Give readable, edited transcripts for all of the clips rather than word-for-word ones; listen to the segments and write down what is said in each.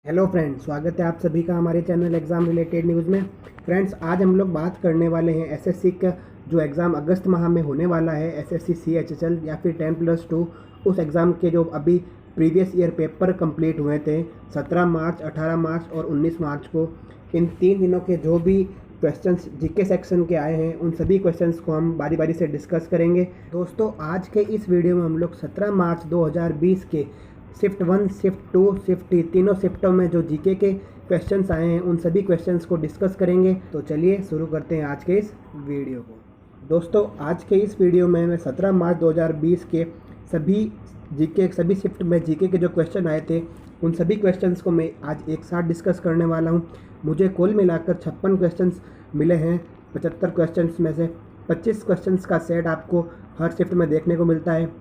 Hello friends, स्वागत है आप सभी का हमारे चैनल एग्ज़ाम रिलेटेड न्यूज़ में। फ्रेंड्स, आज हम लोग बात करने वाले हैं एसएससी का जो एग्ज़ाम अगस्त माह में होने वाला है, एसएससी CHSL या फिर 10+2। उस एग्ज़ाम के जो अभी प्रीवियस ईयर पेपर कंप्लीट हुए थे 17 मार्च, 18 मार्च और 19 मार्च को, इन 3 दिनों के जो भी क्वेश्चंस जीके सेक्शन के आए हैं उन सभी क्वेश्चंस को हम बारी बारी से डिस्कस करेंगे। दोस्तों, आज के इस वीडियो में हम लोग 17 मार्च 2020 के शिफ्ट 1, शिफ्ट 2, शिफ्ट 3 तीनों शिफ्टों में जो जीके के क्वेश्चंस आए हैं उन सभी क्वेश्चंस को डिस्कस करेंगे। तो चलिए शुरू करते हैं आज के इस वीडियो को। दोस्तों, आज के इस वीडियो में मैं 17 मार्च 2020 के सभी शिफ्ट में जीके के जो क्वेश्चन आए थे उन सभी क्वेश्चंस को मैं आज एक साथ डिस्कस करने वाला हूं। मुझे कुल मिलाकर 56 क्वेश्चंस मिले हैं। 75 क्वेश्चंस में से 25 क्वेश्चंस का सेट आपको हर शिफ्ट में देखने को मिलता है।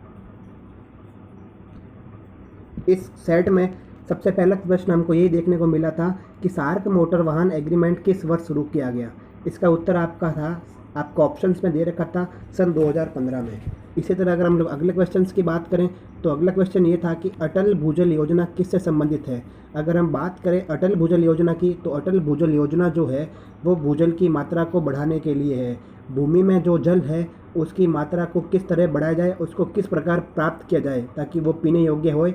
इस सेट में सबसे पहला प्रश्न हमको यही देखने को मिला था कि सार्क मोटर वाहन एग्रीमेंट किस वर्ष शुरू किया गया। इसका उत्तर आपका ऑप्शंस में दे रखा था सन 2015 में। इसी तरह अगर हम लोग अगले क्वेश्चंस की बात करें तो अगला क्वेश्चन ये था कि अटल भूजल योजना किससे संबंधित है। अगर हम बात करें अटल भूजल योजना की तो अटल भूजल योजना जो है वो भूजल की मात्रा को बढ़ाने के लिए है। भूमि में जो जल है उसकी मात्रा को किस तरह बढ़ाया जाए, उसको किस प्रकार प्राप्त किया जाए ताकि वो पीने योग्य होए,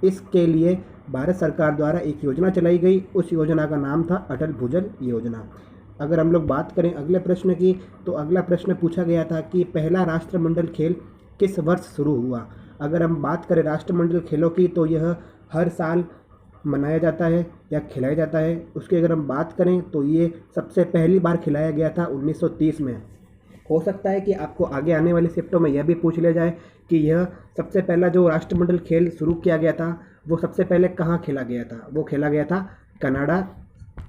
इसके लिए भारत सरकार द्वारा एक योजना चलाई गई। उस योजना का नाम था अटल भूजल योजना। अगर हम लोग बात करें अगले प्रश्न की तो अगला प्रश्न पूछा गया था कि पहला राष्ट्रमंडल खेल किस वर्ष शुरू हुआ। अगर हम बात करें राष्ट्रमंडल खेलों की तो यह हर साल मनाया जाता है या खिलाया जाता है। उसकी अगर हम बात करें तो ये सबसे पहली बार खिलाया गया था 1930 में। हो सकता है कि आपको आगे आने वाले शिफ्टों में यह भी पूछ लिया जाए कि यह सबसे पहला जो राष्ट्रमंडल खेल शुरू किया गया था वो सबसे पहले कहाँ खेला गया था। वो खेला गया था कनाडा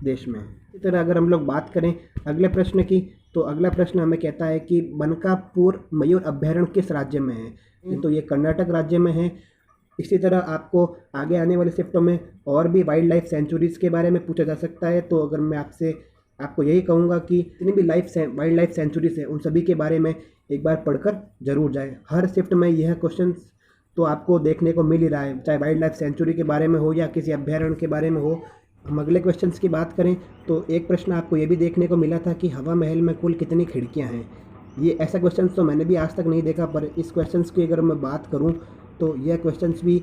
देश में। इसी तरह अगर हम लोग बात करें अगले प्रश्न की तो अगला प्रश्न हमें कहता है कि बनकापुर मयूर अभ्यारण्य किस राज्य में है। तो ये कर्नाटक राज्य में है। इसी तरह आपको आगे आने वाले शिफ्टों में और भी वाइल्ड लाइफ सेंचुरीज़ के बारे में पूछा जा सकता है। तो अगर मैं आपको यही कहूँगा कि जितनी भी वाइल्ड लाइफ सेंचुरीज है उन सभी के बारे में एक बार पढ़कर जरूर जाएं। हर शिफ्ट में यह क्वेश्चन तो आपको देखने को मिल ही रहा है, चाहे वाइल्ड लाइफ सेंचुरी के बारे में हो या किसी अभ्यारण्य के बारे में हो। हम अगले क्वेश्चंस की बात करें तो एक प्रश्न आपको ये भी देखने को मिला था कि हवा महल में कुल कितनी खिड़कियाँ हैं। ये ऐसा क्वेश्चन तो मैंने भी आज तक नहीं देखा, पर इस क्वेश्चन की अगर मैं बात करूँ तो यह क्वेश्चन भी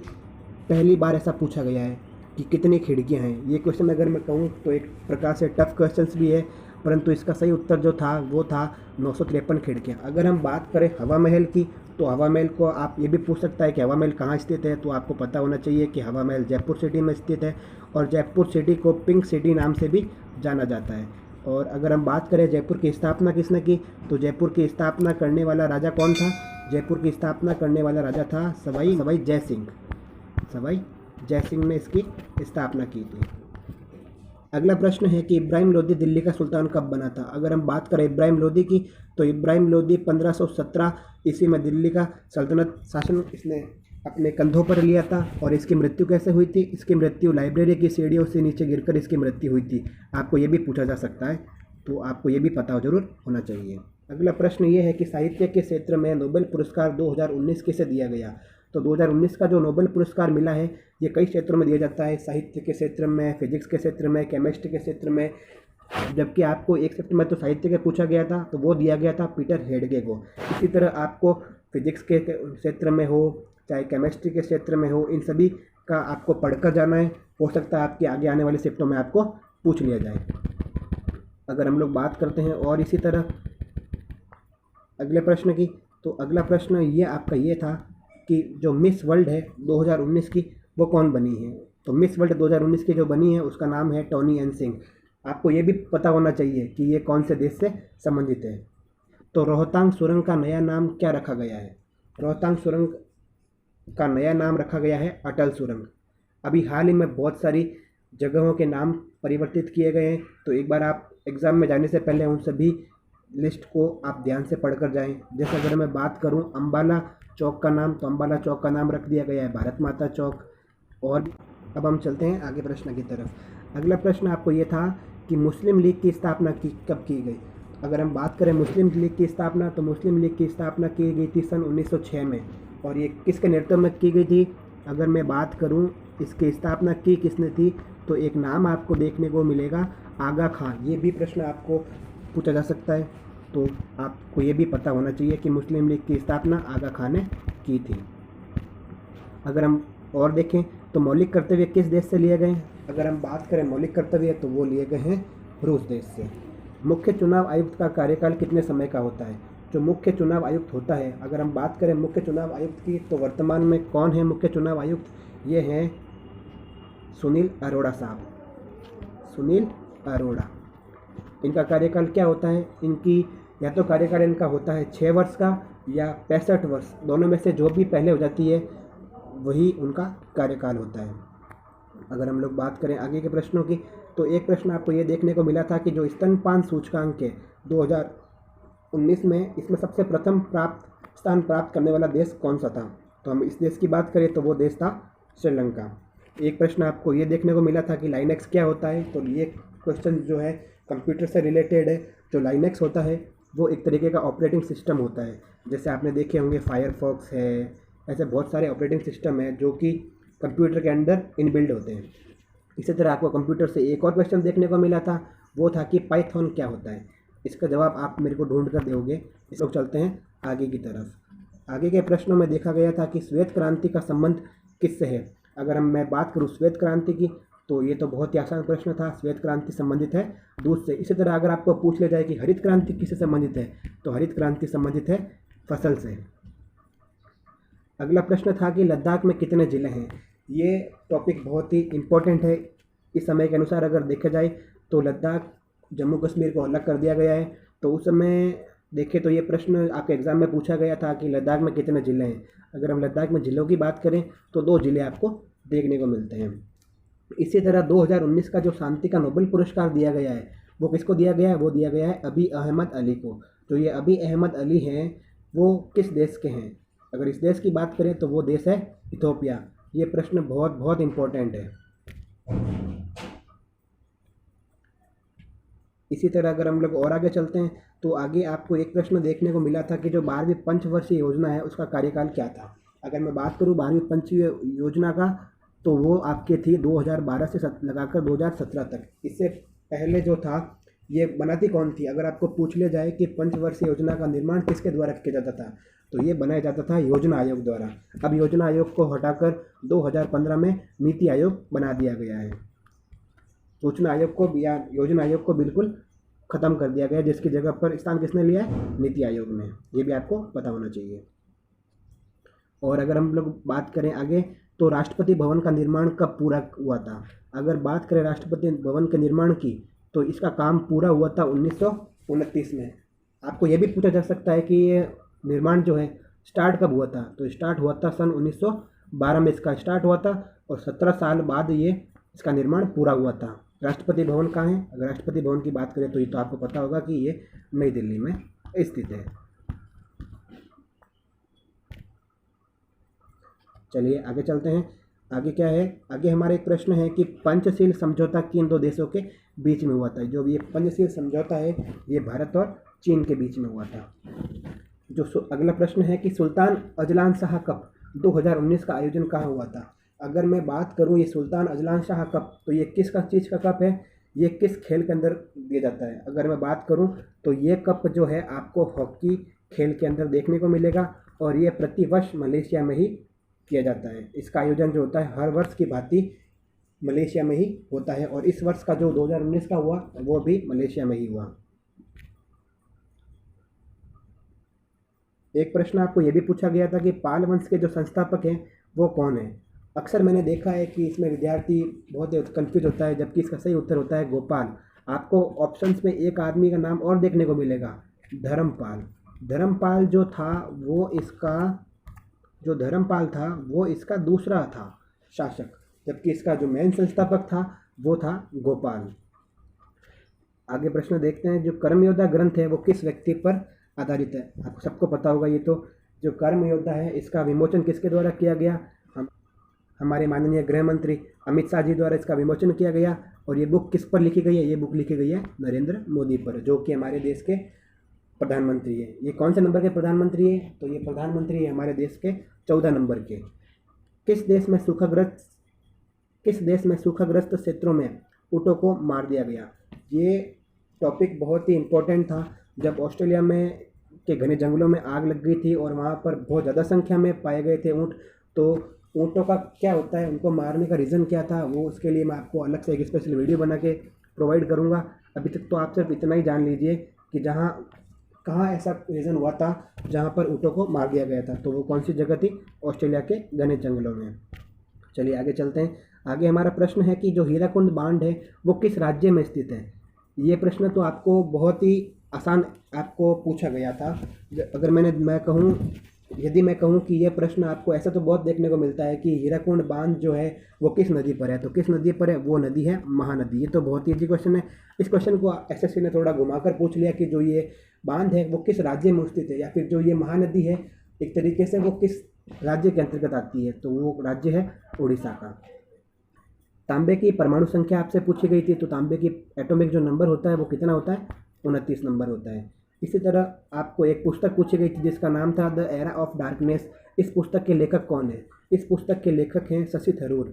पहली बार ऐसा पूछा गया है कि कितनी खिड़कियां हैं। ये क्वेश्चन अगर मैं कहूँ तो एक प्रकार से टफ क्वेश्चंस भी है, परंतु इसका सही उत्तर जो था वो था 953 खिड़कियां। अगर हम बात करें हवा महल की तो हवा महल को आप ये भी पूछ सकता है कि हवा महल कहाँ स्थित है। तो आपको पता होना चाहिए कि हवा महल जयपुर सिटी में स्थित है और जयपुर सिटी को पिंक सिटी नाम से भी जाना जाता है। और अगर हम बात करें जयपुर की स्थापना किसने की तो जयपुर की स्थापना करने वाला राजा कौन था। जयपुर की स्थापना करने वाला राजा था सवाई जय सिंह। सवाई जय सिंह ने इसकी स्थापना की थी। अगला प्रश्न है कि इब्राहिम लोदी दिल्ली का सुल्तान कब बना था। अगर हम बात करें इब्राहिम लोदी की तो इब्राहिम लोदी 1517 ईस्वी में दिल्ली का सल्तनत शासन इसने अपने कंधों पर लिया था। और इसकी मृत्यु कैसे हुई थी। इसकी मृत्यु लाइब्रेरी की सीढ़ियों से नीचे गिरकर इसकी मृत्यु हुई थी। आपको ये भी पूछा जा सकता है, तो आपको ये भी पता जरूर होना चाहिए। अगला प्रश्न ये है कि साहित्य के क्षेत्र में नोबेल पुरस्कार 2019 किसे दिया गया। तो 2019 का जो नोबेल पुरस्कार मिला है ये कई क्षेत्रों में दिया जाता है, साहित्य के क्षेत्र में, फिजिक्स के क्षेत्र में, केमिस्ट्री के क्षेत्र में। जबकि आपको एक शिफ्ट में तो साहित्य का पूछा गया था तो वो दिया गया था पीटर हेडगे को। इसी तरह आपको फिजिक्स के क्षेत्र में हो चाहे केमिस्ट्री के क्षेत्र में हो, इन सभी का आपको पढ़कर जाना है। हो सकता है आपके आगे आने वाले शिफ्टों में आपको पूछ लिया जाए। अगर हम लोग बात करते हैं और इसी तरह अगले प्रश्न की तो अगला प्रश्न ये आपका ये था कि जो मिस वर्ल्ड है 2019 की वो कौन बनी है। तो मिस वर्ल्ड 2019 की जो बनी है उसका नाम है टोनी एन सिंह। आपको ये भी पता होना चाहिए कि ये कौन से देश से संबंधित है। तो रोहतांग सुरंग का नया नाम क्या रखा गया है। रोहतांग सुरंग का नया नाम रखा गया है अटल सुरंग। अभी हाल ही में बहुत सारी जगहों के नाम परिवर्तित किए गए हैं, तो एक बार आप एग्ज़ाम में जाने से पहले उन सभी लिस्ट को आप ध्यान से पढ़कर जाएं। जैसे अगर मैं बात करूं अम्बाला चौक का नाम, तो अम्बाला चौक का नाम रख दिया गया है भारत माता चौक। और अब हम चलते हैं आगे प्रश्न की तरफ। अगला प्रश्न आपको ये था कि मुस्लिम लीग की स्थापना कब की गई। अगर हम बात करें मुस्लिम लीग की स्थापना तो मुस्लिम लीग की स्थापना की गई थी सन 1906 में। और ये किसके नेतृत्व में की गई थी। अगर मैं बात करूं इसकी स्थापना की किसने थी तो एक नाम आपको देखने को मिलेगा आगा खान। ये भी प्रश्न आपको पूछा जा सकता है, तो आपको ये भी पता होना चाहिए कि मुस्लिम लीग की स्थापना आगा खान ने की थी। अगर हम और देखें तो मौलिक कर्तव्य किस देश से लिए गए हैं? अगर हम बात करें मौलिक कर्तव्य तो वो लिए गए हैं रूस देश से। मुख्य चुनाव आयुक्त का कार्यकाल कितने समय का होता है? जो मुख्य चुनाव आयुक्त होता है, अगर हम बात करें मुख्य चुनाव आयुक्त की, तो वर्तमान में कौन है मुख्य चुनाव आयुक्त? ये हैं सुनील अरोड़ा साहब, सुनील अरोड़ा। इनका कार्यकाल क्या होता है? इनकी या तो कार्यकाल इनका होता है 6 वर्ष का या 65 वर्ष, दोनों में से जो भी पहले हो जाती है वही उनका कार्यकाल होता है। अगर हम लोग बात करें आगे के प्रश्नों की, तो एक प्रश्न आपको ये देखने को मिला था कि जो स्तनपान सूचकांक है 2019 में, इसमें सबसे प्रथम स्थान प्राप्त करने वाला देश कौन सा था? तो हम इस देश की बात करें तो वो देश था श्रीलंका। एक प्रश्न आपको ये देखने को मिला था कि लाइनेक्स क्या होता है, तो ये क्वेश्चन जो है कंप्यूटर से रिलेटेड है। जो लाइनेक्स होता है वो एक तरीके का ऑपरेटिंग सिस्टम होता है, जैसे आपने देखे होंगे फायरफॉक्स है, ऐसे बहुत सारे ऑपरेटिंग सिस्टम है जो कि कंप्यूटर के अंदर इनबिल्ड होते हैं। इसी तरह आपको कंप्यूटर से एक और क्वेश्चन देखने को मिला था, वो था कि पाइथन क्या होता है। इसका जवाब आप मेरे को ढूंढ कर दोगे। इस लोग चलते हैं आगे की तरफ। आगे के प्रश्नों में देखा गया था कि श्वेत क्रांति का संबंध किससे है? अगर मैं बात करूँ श्वेत क्रांति की, तो ये तो बहुत ही आसान प्रश्न था। श्वेत क्रांति संबंधित है दूध से। इसी तरह अगर आपको पूछ लिया जाए कि हरित क्रांति किससे संबंधित है, तो हरित क्रांति संबंधित है फसल से। अगला प्रश्न था कि लद्दाख में कितने ज़िले हैं? ये टॉपिक बहुत ही इम्पोर्टेंट है। इस समय के अनुसार अगर देखा जाए तो लद्दाख जम्मू कश्मीर को अलग कर दिया गया है। तो उस समय देखें तो ये प्रश्न आपके एग्ज़ाम में पूछा गया था कि लद्दाख में कितने ज़िले हैं। अगर हम लद्दाख में ज़िलों की बात करें तो 2 ज़िले आपको देखने को मिलते हैं। इसी तरह 2019 का जो शांति का नोबेल पुरस्कार दिया गया है, वो किसको दिया गया है? वो दिया गया है अबी अहमद अली को। जो ये अबी अहमद अली हैं वो किस देश के हैं? अगर इस देश की बात करें तो वो देश है इथोपिया। ये प्रश्न बहुत बहुत इम्पोर्टेंट है। इसी तरह अगर हम लोग और आगे चलते हैं तो आगे आपको एक प्रश्न देखने को मिला था कि जो 12वीं पंचवर्षीय योजना है उसका कार्यकाल क्या था। अगर मैं बात करूँ 12वीं पंचवर्षीय योजना का, तो वो आपके थी 2012 से लगाकर 2017 तक। इससे पहले जो था ये बनाती कौन थी? अगर आपको पूछ लिया जाए कि पंचवर्षीय योजना का निर्माण किसके द्वारा किया जाता था, तो ये बनाया जाता था योजना आयोग द्वारा। अब योजना आयोग को हटाकर 2015 में नीति आयोग बना दिया गया है। सूचना आयोग को या योजना आयोग को बिल्कुल ख़त्म कर दिया गया, जिसकी जगह पर स्थान किसने लिया है? नीति आयोग ने। ये भी आपको पता होना चाहिए। और अगर हम लोग बात करें आगे, तो राष्ट्रपति भवन का निर्माण कब पूरा हुआ था? अगर बात करें राष्ट्रपति भवन के निर्माण की, तो इसका काम पूरा हुआ था 1929 में। आपको ये भी पूछा जा सकता है कि ये निर्माण जो है स्टार्ट कब हुआ था? तो स्टार्ट हुआ था सन 1912 में इसका स्टार्ट हुआ था, और 17 साल बाद ये इसका निर्माण पूरा हुआ था। राष्ट्रपति भवन कहाँ है? अगर राष्ट्रपति भवन की बात करें तो ये तो आपको पता होगा कि ये नई दिल्ली में स्थित है। चलिए आगे चलते हैं। आगे क्या है? आगे हमारा एक प्रश्न है कि पंचशील समझौता किन 2 देशों के बीच में हुआ था? जो ये पंचशील समझौता है ये भारत और चीन के बीच में हुआ था। जो अगला प्रश्न है कि सुल्तान अजलान शाह कप 2019 का आयोजन कहाँ हुआ था? अगर मैं बात करूँ ये सुल्तान अजलान शाह कप, तो ये किस का चीज़ का कप है? ये किस खेल के अंदर दिया जाता है? अगर मैं बात करूँ तो ये कप जो है आपको हॉकी खेल के अंदर देखने को मिलेगा, और ये प्रतिवर्ष मलेशिया में ही किया जाता है। इसका आयोजन जो होता है हर वर्ष की भांति मलेशिया में ही होता है, और इस वर्ष का जो 2019 का हुआ वो भी मलेशिया में ही हुआ। एक प्रश्न आपको ये भी पूछा गया था कि पाल वंश के जो संस्थापक हैं वो कौन है? अक्सर मैंने देखा है कि इसमें विद्यार्थी बहुत कंफ्यूज होता है, जबकि इसका सही उत्तर होता है गोपाल। आपको ऑप्शंस में एक आदमी का नाम और देखने को मिलेगा, धर्मपाल। धर्मपाल जो था वो इसका जो धर्मपाल था वो इसका दूसरा था शासक, जबकि इसका जो मेन संस्थापक था वो था गोपाल। आगे प्रश्न देखते हैं। जो कर्मयोद्धा ग्रंथ है वो किस व्यक्ति पर आधारित है? आपको सबको पता होगा ये तो। जो कर्मयोद्धा है इसका विमोचन किसके द्वारा किया गया? हमारे माननीय गृह मंत्री अमित शाह जी द्वारा इसका विमोचन किया गया। और ये बुक किस पर लिखी गई है? ये बुक लिखी गई है नरेंद्र मोदी पर, जो कि हमारे देश के प्रधानमंत्री है। ये कौन से नंबर के प्रधानमंत्री है? तो ये प्रधानमंत्री है हमारे देश के 14 नंबर के। किस देश में सूखाग्रस्त किस देश में सूखाग्रस्त क्षेत्रों में ऊँटों को मार दिया गया। ये टॉपिक बहुत ही इम्पोर्टेंट था जब ऑस्ट्रेलिया में के घने जंगलों में आग लग गई थी और वहाँ पर बहुत ज़्यादा संख्या में पाए गए थे ऊँट। तो ऊँटों का क्या होता है, उनको मारने का रीज़न क्या था, वो उसके लिए मैं आपको अलग से एक स्पेशल वीडियो बना के प्रोवाइड करूँगा। अभी तक तो आप सिर्फ इतना ही जान लीजिए कि कहाँ ऐसा रीज़न हुआ था जहाँ पर ऊँटों को मार दिया गया था। तो वो कौन सी जगह थी, ऑस्ट्रेलिया के घने जंगलों में। चलिए आगे चलते हैं। आगे हमारा प्रश्न है कि जो हीराकुंड बांध है वो किस राज्य में स्थित है। ये प्रश्न तो आपको बहुत ही आसान आपको पूछा गया था। अगर यदि मैं कहूँ कि यह प्रश्न आपको ऐसा तो बहुत देखने को मिलता है कि हीराकुंड बांध जो है वो किस नदी पर है, तो किस नदी पर है, वो नदी है महानदी। ये तो बहुत ही इजी क्वेश्चन है। इस क्वेश्चन को एसएससी ने थोड़ा घुमाकर पूछ लिया कि जो ये बांध है वो किस राज्य में स्थित है, या फिर जो ये महानदी है एक तरीके से वो किस राज्य के अंतर्गत आती है, तो वो राज्य है उड़ीसा का। तांबे की परमाणु संख्या आपसे पूछी गई थी, तो तांबे की एटॉमिक जो नंबर होता है वो कितना होता है, 29 नंबर होता है। इसी तरह आपको एक पुस्तक पूछी गई थी जिसका नाम था द एरा ऑफ डार्कनेस। इस पुस्तक के लेखक कौन है। इस पुस्तक के लेखक हैं शशि थरूर।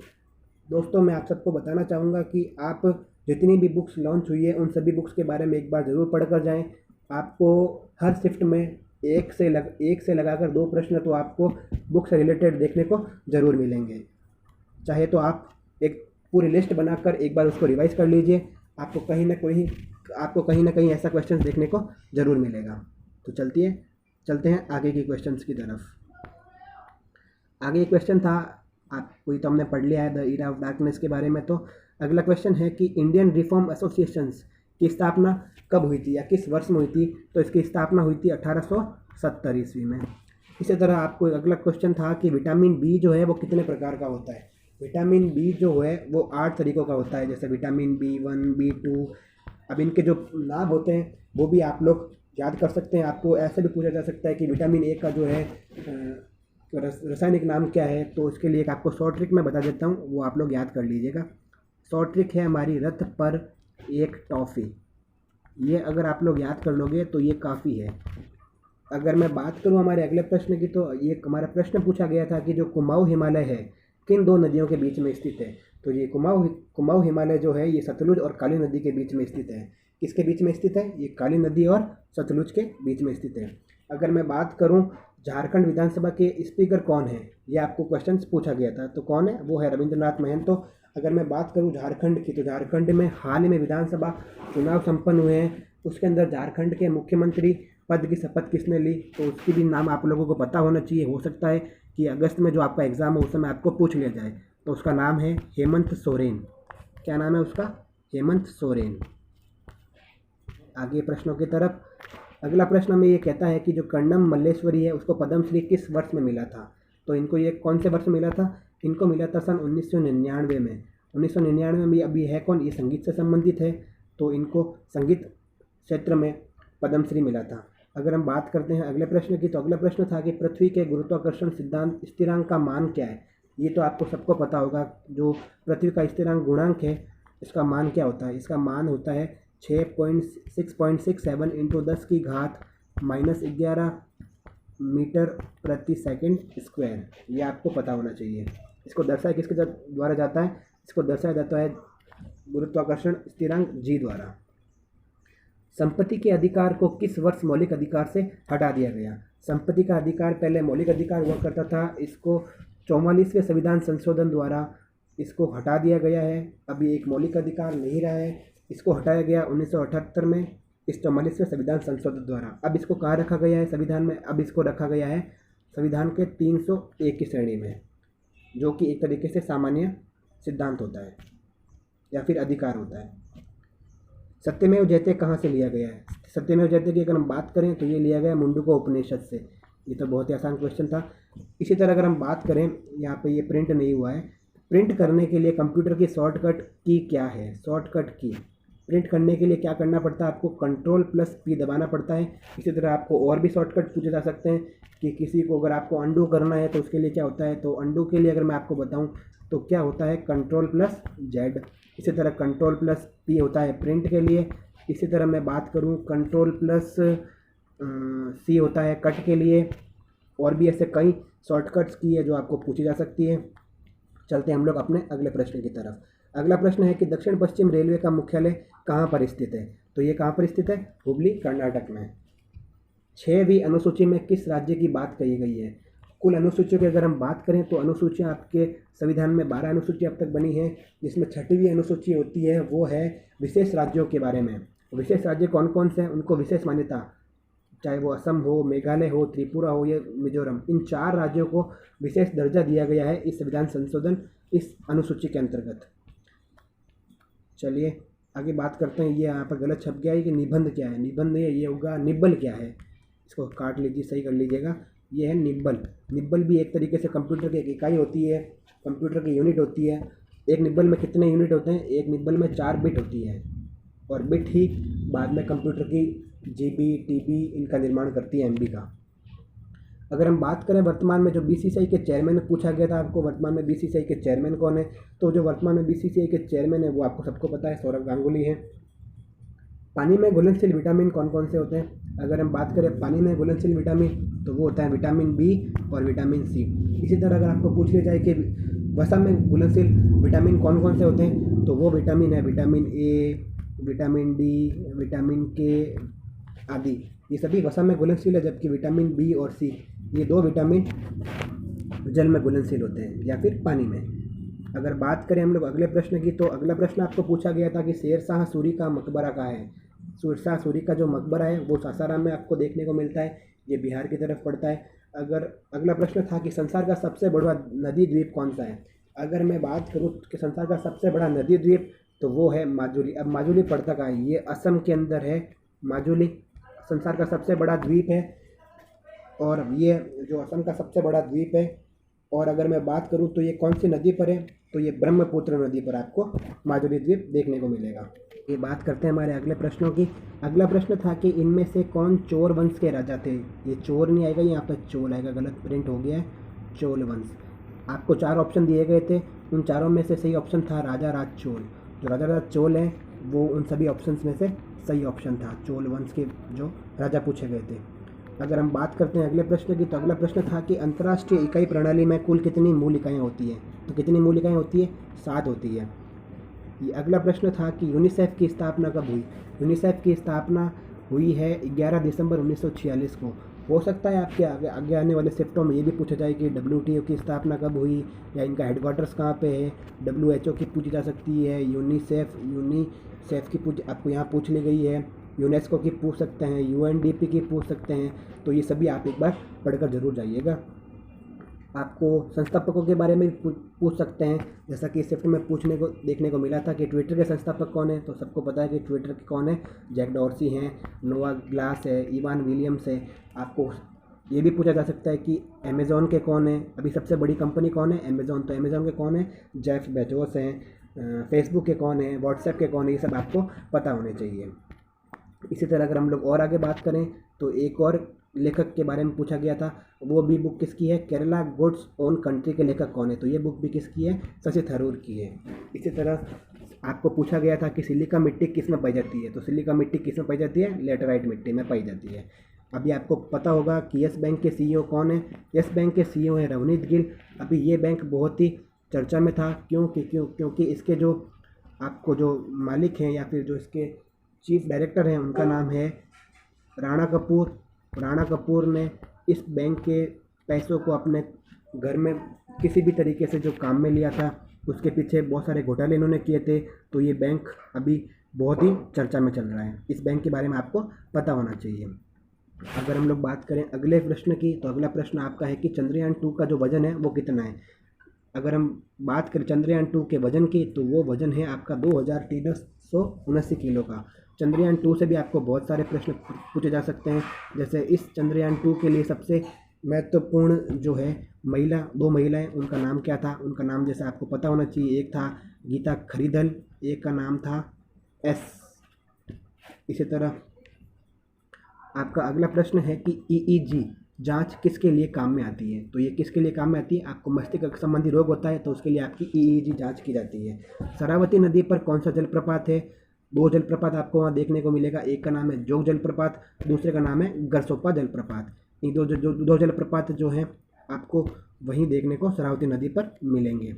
दोस्तों मैं आप सबको बताना चाहूँगा कि आप जितनी भी बुक्स लॉन्च हुई है उन सभी बुक्स के बारे में एक बार ज़रूर पढ़ कर जाएँ। आपको हर शिफ्ट में एक से लगाकर 2 प्रश्न तो आपको बुक से रिलेटेड देखने को ज़रूर मिलेंगे। चाहे तो आप एक पूरी लिस्ट बनाकर एक बार उसको रिवाइज़ कर लीजिए, आपको कहीं ना कहीं ऐसा क्वेश्चन देखने को ज़रूर मिलेगा। तो चलते हैं आगे की क्वेश्चंस की तरफ। आगे क्वेश्चन था, आपको तो हमने पढ़ लिया है द एरा ऑफ डार्कनेस के बारे में। तो अगला क्वेश्चन है कि इंडियन रिफॉर्म एसोसिएशंस की स्थापना कब हुई थी या किस वर्ष में हुई थी। तो इसकी स्थापना हुई थी 1870 ईस्वी में। इसी तरह आपको अगला क्वेश्चन था कि विटामिन बी जो है वो कितने प्रकार का होता है। विटामिन बी जो है वो 8 तरीक़ों का होता है, जैसे विटामिन B1, B2। अब इनके जो नाम होते हैं वो भी आप लोग याद कर सकते हैं। आपको ऐसे भी पूछा जा सकता है कि विटामिन ए का जो है रासायनिक नाम क्या है। तो इसके लिए एक आपको शॉर्ट ट्रिक मैं बता देता हूँ, वो आप लोग याद कर लीजिएगा। शॉर्ट ट्रिक है हमारी रथ पर एक टॉफ़ी। ये अगर आप लोग याद कर लोगे तो ये काफ़ी है। अगर मैं बात करूँ हमारे अगले प्रश्न की, तो ये हमारा प्रश्न पूछा गया था कि जो कुमाऊँ हिमालय है किन 2 नदियों के बीच में स्थित है। तो ये कुमाऊँ हिमालय जो है ये सतलुज और काली नदी के बीच में स्थित है। किसके बीच में स्थित है, ये काली नदी और सतलुज के बीच में स्थित है। अगर मैं बात करूँ झारखंड विधानसभा के स्पीकर कौन है, ये आपको क्वेश्चन पूछा गया था, तो कौन है, वो है रविंद्रनाथ महतो। अगर मैं बात करूँ झारखंड की, तो झारखंड में हाल ही में विधानसभा चुनाव संपन्न हुए हैं। उसके अंदर झारखंड के मुख्यमंत्री पद की शपथ किसने ली, तो उसकी भी नाम आप लोगों को पता होना चाहिए। हो सकता है कि अगस्त में जो आपका एग्ज़ाम हो उस समय आपको पूछ लिया जाए। तो उसका नाम है हेमंत सोरेन। क्या नाम है उसका, हेमंत सोरेन। आगे प्रश्नों की तरफ। अगला प्रश्न में ये कहता है कि जो कर्णम मल्लेश्वरी है उसको पद्मश्री किस वर्ष में मिला था। तो इनको ये कौन से वर्ष में मिला था, इनको मिला था सन 1999 में। 1999 में अभी है कौन, ये संगीत से संबंधित है, तो इनको संगीत क्षेत्र में पद्मश्री मिला था। अगर हम बात करते हैं अगले प्रश्न की, तो अगला प्रश्न था कि पृथ्वी के गुरुत्वाकर्षण सिद्धांत स्थिरांक का मान क्या है। ये तो आपको सबको पता होगा, जो पृथ्वी का स्थिरांक गुणांक है इसका मान क्या होता है। इसका मान होता है 6.67 इंटू 10 की घात -11 मीटर प्रति सेकंड स्क्वायर। ये आपको पता होना चाहिए। इसको दर्शाया किसके द्वारा जाता है, इसको दर्शाया जाता है गुरुत्वाकर्षण स्थिरांक जी द्वारा। संपत्ति के अधिकार को किस वर्ष मौलिक अधिकार से हटा दिया गया। संपत्ति का अधिकार पहले मौलिक अधिकार हुआ करता था, इसको 44वें संविधान संशोधन द्वारा इसको हटा दिया गया है। अभी एक मौलिक अधिकार नहीं रहा है, इसको हटाया गया 1978 में इस 44वें संविधान संशोधन द्वारा। अब इसको कहाँ रखा गया है संविधान में, अब इसको रखा गया है संविधान के 301 की श्रेणी में, जो कि एक तरीके से सामान्य सिद्धांत होता है या फिर अधिकार होता है। सत्यमेव जयते कहाँ से लिया गया है। सत्यमेव जयते की अगर हम बात करें तो ये लिया गया मुंडको उपनिषद से। ये तो बहुत ही आसान क्वेश्चन था। इसी तरह अगर हम बात करें, यहाँ पे ये प्रिंट नहीं हुआ है, प्रिंट करने के लिए कंप्यूटर की शॉर्टकट की क्या है। शॉर्टकट की प्रिंट करने के लिए क्या करना पड़ता है, आपको Ctrl+P दबाना पड़ता है। इसी तरह आपको और भी शॉर्टकट पूछे जा सकते हैं कि किसी को अगर आपको अंडू करना है तो उसके लिए क्या होता है। तो अंडू के लिए अगर मैं आपको बताऊं तो क्या होता है Ctrl+Z। इसी तरह Ctrl+P होता है प्रिंट के लिए। इसी तरह मैं बात करूं Ctrl+C होता है कट के लिए। और भी ऐसे कई शॉर्टकट्स की है जो आपको पूछी जा सकती है। चलते हैं हम लोग अपने अगले प्रश्न की तरफ। अगला प्रश्न है कि दक्षिण पश्चिम रेलवे का मुख्यालय कहाँ पर स्थित है? तो ये कहाँ पर स्थित है? हुबली, कर्नाटक में। 6वीं अनुसूची में किस राज्य की बात कही गई है? कुल अनुसूचियों की अगर हम बात करें तो अनुसूचियाँ आपके संविधान में 12 अनुसूची अब तक बनी है, जिसमें 6वीं अनुसूची होती है वो है विशेष राज्यों के बारे में। विशेष राज्य कौन कौन से हैं, उनको विशेष मान्यता, चाहे वो असम हो, मेघालय हो, त्रिपुरा हो या मिजोरम, इन 4 राज्यों को विशेष दर्जा दिया गया है इस संविधान संशोधन इस अनुसूची के अंतर्गत। चलिए आगे बात करते हैं। ये यहाँ पर गलत छप गया है कि निबंध क्या है? निबंध ये होगा निब्बल क्या है, इसको काट लीजिए, सही कर लीजिएगा। ये है निब्बल। निब्बल भी एक तरीके से कंप्यूटर की एक इकाई होती है, कंप्यूटर की यूनिट होती है। एक निब्बल में कितने यूनिट होते हैं? एक निब्बल में 4 बिट होती है, और बिट ही बाद में कंप्यूटर की GB, TB इनका निर्माण करती है, MB का। अगर हम बात करें वर्तमान में जो BCCI के चेयरमैन पूछा गया था आपको, वर्तमान में BCCI के चेयरमैन कौन है? तो जो वर्तमान में BCCI के चेयरमैन है वो आपको सबको पता है, सौरभ गांगुली है। पानी में घुलनशील विटामिन कौन कौन से होते हैं? अगर हम बात करें पानी में घुलनशील विटामिन तो वो होता है विटामिन B और विटामिन C। इसी तरह अगर आपको पूछ लिया जाए कि वसा में घुलनशील विटामिन कौन कौन से होते हैं, तो वो विटामिन है vitamin A, vitamin D, vitamin K आदि, ये सभी वसा में घुलनशील है। जबकि विटामिन B और C ये 2 विटामिन जल में घुलनशील होते हैं या फिर पानी में। अगर बात करें हम लोग अगले प्रश्न की, तो अगला प्रश्न आपको पूछा गया था कि शेरशाह सूरी का मकबरा कहाँ है? शेरशाह सूरी का जो मकबरा है वो सासाराम में आपको देखने को मिलता है, ये बिहार की तरफ पड़ता है। अगर अगला प्रश्न था कि संसार का सबसे बड़ा नदी द्वीप कौन सा है? अगर मैं बात करूँ कि संसार का सबसे बड़ा नदी द्वीप तो वो है माजुली। अब माजुली पड़ता कहाँ है? ये असम के अंदर है। माजुली संसार का सबसे बड़ा द्वीप है, और ये जो असम का सबसे बड़ा द्वीप है। और अगर मैं बात करूँ तो ये कौन सी नदी पर है? तो ये ब्रह्मपुत्र नदी पर आपको माजुली द्वीप देखने को मिलेगा। ये बात करते हैं हमारे अगले प्रश्नों की। अगला प्रश्न था कि इनमें से कौन चोर वंश के राजा थे? ये चोर नहीं आएगा, यहाँ पर चोल आएगा, गलत प्रिंट हो गया है, चोल वंश। आपको 4 ऑप्शन दिए गए थे, उन चारों में से सही ऑप्शन था राजा राज चोल। जो राजा राज चोल हैं वो उन सभी ऑप्शन में से सही ऑप्शन था, चोल वंश के जो राजा पूछे गए थे। अगर हम बात करते हैं अगले प्रश्न की, तो अगला प्रश्न था कि अंतर्राष्ट्रीय इकाई प्रणाली में कुल कितनी मूल इकाइयाँ होती हैं? तो कितनी मूल इकाइयाँ होती है? 7 होती है। ये अगला प्रश्न था कि यूनिसेफ की स्थापना कब हुई? यूनिसेफ की स्थापना हुई है 11 दिसंबर 1946 को। हो सकता है आपके आगे आने वाले शिफ्टों में ये भी पूछा जाए कि WTO की स्थापना कब हुई या इनका हेडक्वार्टर्स कहाँ पे है। WHO की पूछी जा सकती है, यूनिसेफ की आपको यहाँ पूछ ली गई है, यूनेस्को की पूछ सकते हैं, UNDP की पूछ सकते हैं। तो ये सभी आप एक बार पढ़कर ज़रूर जाइएगा। आपको संस्थापकों के बारे में भी पूछ सकते हैं, जैसा कि शिफ्ट में पूछने को देखने को मिला था कि ट्विटर के संस्थापक कौन है। तो सबको पता है कि ट्विटर के कौन है, जैक डॉर्सी हैं, नोआ ग्लास है, इवान विलियम्स है। आपको ये भी पूछा जा सकता है कि अमेज़ॉन के कौन है, अभी सबसे बड़ी कंपनी कौन है? अमेज़ॉन। तो अमेज़ॉन के कौन है? जेफ बेजोस हैं। फेसबुक के कौन है? व्हाट्सएप के कौन है? ये सब आपको पता होने चाहिए। इसी तरह अगर हम लोग और आगे बात करें तो एक और लेखक के बारे में पूछा गया था, वो भी बुक किसकी है? केरला गुड्स ओन कंट्री के लेखक कौन है? तो ये बुक भी किसकी है? शशि थरूर की है। इसी तरह आपको पूछा गया था कि सिलिका मिट्टी किस में पाई जाती है? तो सिलिका मिट्टी किस में पाई जाती है? लेटराइट मिट्टी में पाई जाती है। अभी आपको पता होगा कि यस बैंक के CEO कौन है? यस बैंक के CEO हैं रवनीत गिल। अभी ये बैंक बहुत ही चर्चा में था, क्योंकि इसके जो आपको जो मालिक हैं या फिर जो इसके चीफ डायरेक्टर हैं उनका नाम है राणा कपूर। राणा कपूर ने इस बैंक के पैसों को अपने घर में किसी भी तरीके से जो काम में लिया था, उसके पीछे बहुत सारे घोटाले इन्होंने किए थे। तो ये बैंक अभी बहुत ही चर्चा में चल रहा है। इस बैंक के बारे में आपको पता होना चाहिए। अगर हम लोग बात करें अगले प्रश्न की, तो अगला प्रश्न आपका है कि चंद्रयान 2 का जो वज़न है वो कितना है? अगर हम बात करें चंद्रयान 2 के वज़न की, तो वो वज़न है आपका 2379 किलो का। चंद्रयान 2 से भी आपको बहुत सारे प्रश्न पूछे जा सकते हैं। जैसे इस चंद्रयान 2 के लिए सबसे महत्वपूर्ण जो है दो महिलाएं, उनका नाम क्या था? उनका नाम जैसे आपको पता होना चाहिए, एक था गीता खरीदल, एक का नाम था एस। इसी तरह आपका अगला प्रश्न है कि EEG जांच किसके लिए काम में आती है? तो ये किसके लिए काम में आती है? आपको मस्तिष्क संबंधी रोग होता है तो उसके लिए आपकी EEG जांच की जाती है। शरावती नदी पर कौन सा जलप्रपात है? 2 जलप्रपात आपको वहाँ देखने को मिलेगा। एक का नाम है जोग जलप्रपात, दूसरे का नाम है गरसोपा जलप्रपात। ये दो जलप्रपात जो हैं आपको वहीं देखने को शरावती नदी पर मिलेंगे।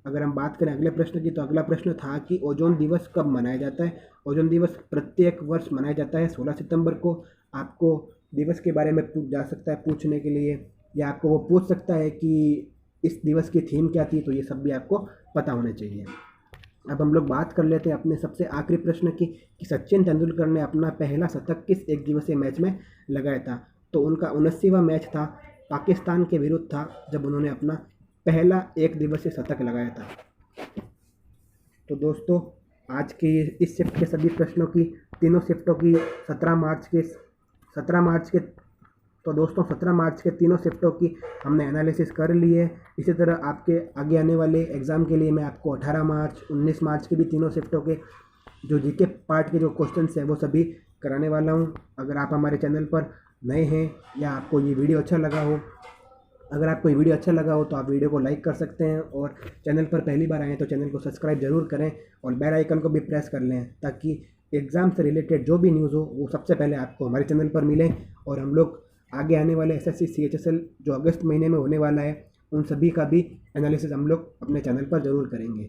अगर हम बात करें अगले प्रश्न की, तो अगला प्रश्न था कि ओजोन दिवस कब मनाया जाता है। ओजोन दिवस प्रत्येक वर्ष मनाया जाता है 16 सितंबर को। आपको दिवस के बारे में पूछ जा सकता है पूछने के लिए, या आपको वो पूछ सकता है कि इस दिवस की थीम क्या थी, तो ये सब भी आपको पता होना चाहिए। अब हम लोग बात कर लेते हैं अपने सबसे आखिरी प्रश्न की, कि सचिन तेंदुलकर ने अपना पहला शतक किस एक दिवसीय मैच में लगाया था। तो उनका 79वां मैच था, पाकिस्तान के विरुद्ध था, जब उन्होंने अपना पहला एक दिवसीय शतक लगाया था। तो दोस्तों, आज की इस शिफ्ट के सभी प्रश्नों की, तीनों शिफ्टों की 17 मार्च के तो दोस्तों 17 मार्च के तीनों शिफ्टों की हमने एनालिसिस कर ली है। इसी तरह आपके आगे आने वाले एग्ज़ाम के लिए मैं आपको 18 मार्च 19 मार्च के भी तीनों शिफ्टों के जो जीके पार्ट के जो क्वेश्चंस हैं वो सभी कराने वाला हूँ। अगर आप हमारे चैनल पर नए हैं या आपको ये वीडियो अच्छा लगा हो, अगर आपको ये वीडियो अच्छा लगा हो तो आप वीडियो को लाइक कर सकते हैं, और चैनल पर पहली बार आए हैं तो चैनल को सब्सक्राइब जरूर करें और बेल आइकन को भी प्रेस कर लें, ताकि एग्ज़ाम से रिलेटेड जो भी न्यूज़ हो वो सबसे पहले आपको हमारे चैनल पर मिले। और हम लोग आगे आने वाले एसएससी CHSL जो अगस्त महीने में होने वाला है, उन सभी का भी एनालिसिस हम लोग अपने चैनल पर ज़रूर करेंगे।